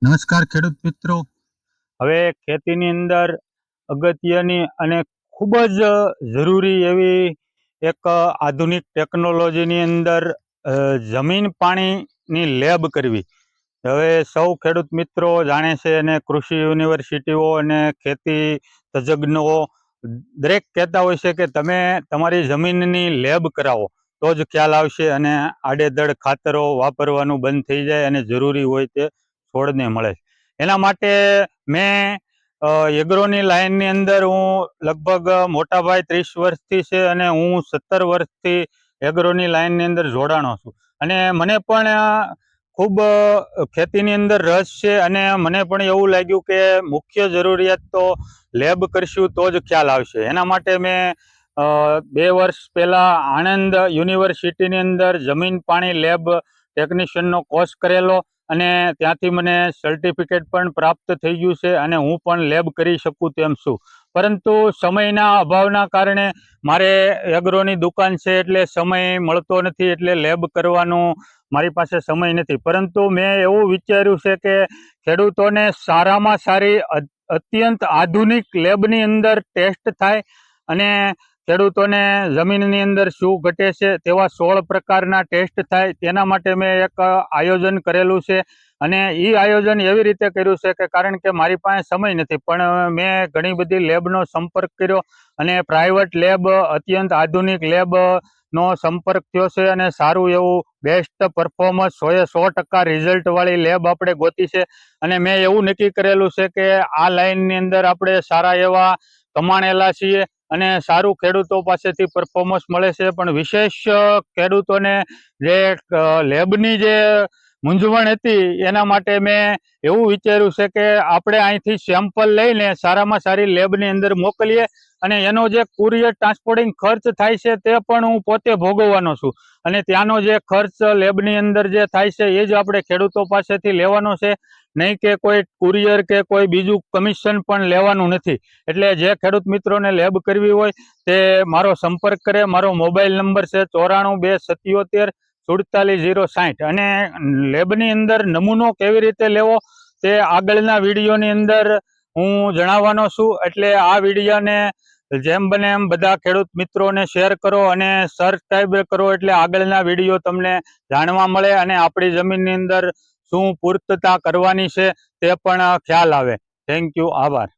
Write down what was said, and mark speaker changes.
Speaker 1: નમસ્કાર ખેડૂત મિત્રો। હવે ખેતીની અંદર અગત્યની અને ખૂબ જ જરૂરી એવી એક આધુનિક ટેકનોલોજીની અંદર જમીન પાણીની લેબ કરવી। હવે સૌ ખેડૂત મિત્રો જાણે છે અને કૃષિ યુનિવર્સિટીઓ અને ખેતી તજજ્ઞો દરેક કહેતા હોય છે કે તમે તમારી જમીનની લેબ કરાવો તો જ ખ્યાલ આવશે અને આડેધડ ખાતરો વાપરવાનું બંધ થઈ જાય અને જરૂરી હોય તે છોડને મળે। એના માટે મેં એગ્રોની લાઇનની અંદર હું લગભગ મોટાભાઈ 30 વર્ષથી છે અને હું 17 વર્ષથી એગ્રોની લાઇનની અંદર જોડાણો છું અને મને પણ ખૂબ ખેતીની અંદર રસ છે અને મને પણ એવું લાગ્યું કે મુખ્ય જરૂરિયાત તો લેબ કરશું તો જ ખ્યાલ આવશે। એના માટે મેં 2 વર્ષ પહેલાં આણંદ યુનિવર્સિટીની અંદર જમીન પાણી લેબ ટેકનિશિયનનો કોર્સ કરેલો અને ત્યાંથી મને સર્ટિફિકેટ પણ પ્રાપ્ત થઈ ગયું છે અને હું પણ લેબ કરી શકું તેમ છું। પરંતુ સમયના અભાવના કારણે મારે એગ્રોની દુકાન છે એટલે સમય મળતો નથી, એટલે લેબ કરવાનું મારી પાસે સમય નથી। પરંતુ મેં એવું વિચાર્યું છે કે ખેડૂતોને સારામાં સારી અત્યંત આધુનિક લેબની અંદર ટેસ્ટ થાય અને ખેડૂતોને જમીનની અંદર શું ઘટે છે તેવા 16 પ્રકારના ટેસ્ટ થાય, તેના માટે મેં એક આયોજન કરેલું છે। અને એ આયોજન એવી રીતે કર્યું છે કે કારણ કે મારી પાસે સમય નથી, પણ મેં ઘણી બધી લેબનો સંપર્ક કર્યો અને પ્રાઇવેટ લેબ, અત્યંત આધુનિક લેબનો સંપર્ક થયો છે અને સારું એવું બેસ્ટ પરફોર્મન્સ 100% રિઝલ્ટવાળી લેબ આપણે ગોતી છે। અને મેં એવું નક્કી કરેલું છે કે આ લાઇનની અંદર આપણે સારા એવા કમાણેલા છીએ અને સારું ખેડૂતો પાસેથી પરફોર્મન્સ મળે છે। પણ વિશેષ ખેડૂતોને જે લેબની જે મૂંઝવણ હતી એના માટે મેં એવું વિચાર્યું છે કે આપણે અહીંથી સેમ્પલ લઈને સારામાં સારી લેબની અંદર મોકલીએ અને એનો જે કુરિયર ટ્રાન્સપોર્ટિંગ ખર્ચ થાય છે તે પણ હું પોતે ભોગવવાનો છું અને ત્યાંનો જે ખર્ચ લેબની અંદર જે થાય છે એ જ આપણે ખેડૂતો પાસેથી લેવાનો છે, નહીં કે કોઈ કુરિયર કે કોઈ બીજું કમિશન પણ લેવાનું નથી। એટલે જે ખેડૂત મિત્રોને લેબ કરવી હોય તે મારો સંપર્ક કરે। મારો મોબાઈલ નંબર છે 94 277 47 060 અને લેબની અંદર નમૂનો કેવી રીતે લેવો તે આગળના વિડીયોની અંદર હું જણાવવાનો છું। એટલે આ વિડીયોને જેમ બને એમ બધા ખેડૂત મિત્રોને શેર કરો અને સબસ્ક્રાઈબ કરો, એટલે આગળના વિડીયો તમને જાણવા મળે અને આપણી જમીનની અંદર શું પૂર્તતા કરવાની છે તે પણ ખ્યાલ આવે। થેન્ક યુ, આભાર।